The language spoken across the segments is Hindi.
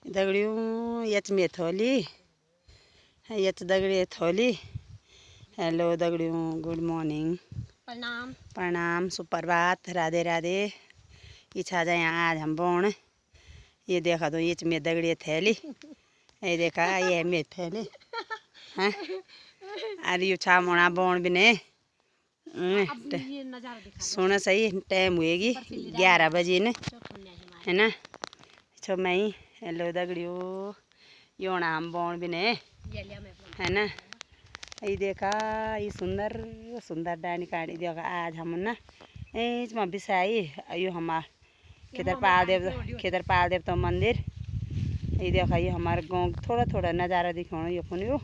दगड़ियों यच में थोली यच दगड़े थोली। हेलो दगड़ियों, गुड मॉर्निंग, प्रणाम प्रणाम, सुप्रभात, राधे राधे। इच्छा जाए आज हम बोण। ये देखा दो ये में दगड़े थैली, ये देखा ये में थैली हैं। अरे यू छा मोना बोण भी ने सुना सही टाइम हुएगी 11 बजे ने है ना। छो मैं हेलो दगड़ियों योना हम बोण भी ने है ना। ये देखा ये सुंदर सुंदर डानी काटी देखा आज हम ना इसमें बिसाई यो हमार खेतर देव तो मंदिर। ये देखा ये हमारे गाँव थोड़ा थोड़ा नज़ारा दिखाना यो पुन यो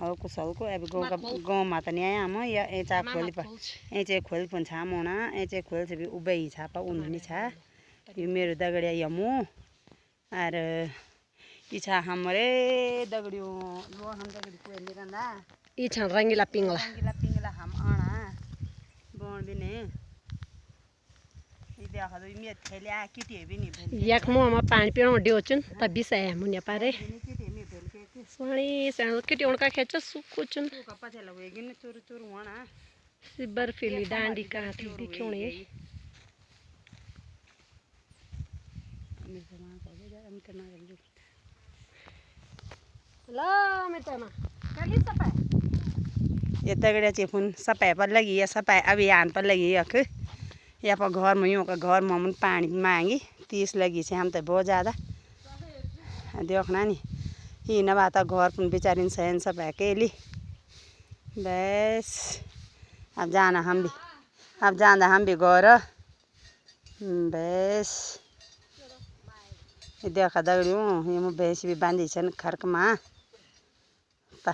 हो कुछ हल्को अब गाँव में तो नहीं आया हम या ऐचा खोल पर ऐचे खोल पुन छा मोना ऐचे खोल से भी उबे ही छापा उन्हें छा ये मेरो दगड़िया यमु और इच्छा हमरे दगड़ियों वो हम दगड़ी कोई निकंदा इच्छा रंगीला पिंगला हम आना बोन भी ने ये देखा दो ये थैलिया किटी भी नहीं भेल यक मो हम पानी पीनो दियोचन तभी से मुन्या पारे सोनी सण किटी उनका खेच सुकुचन का पथे लगेगी न चोर चोर होना सिबर फिली डांडी का थी दिखोने ला मिटमा कली सपा ये तगड़े चिफुन सपा पर लगी है सपा अभियान पर लगी यख या पर घर में यूँ का घर में पानी मांगी 30 लगी से हम तो बहुत ज़्यादा देखना नहीं ही न बात घर पर बेचारी सहन सपा अकेली बस। अब जाना हम भी घर बस। देखा दगड़ियों ये भैंस भी बांधी छन खर्क में ता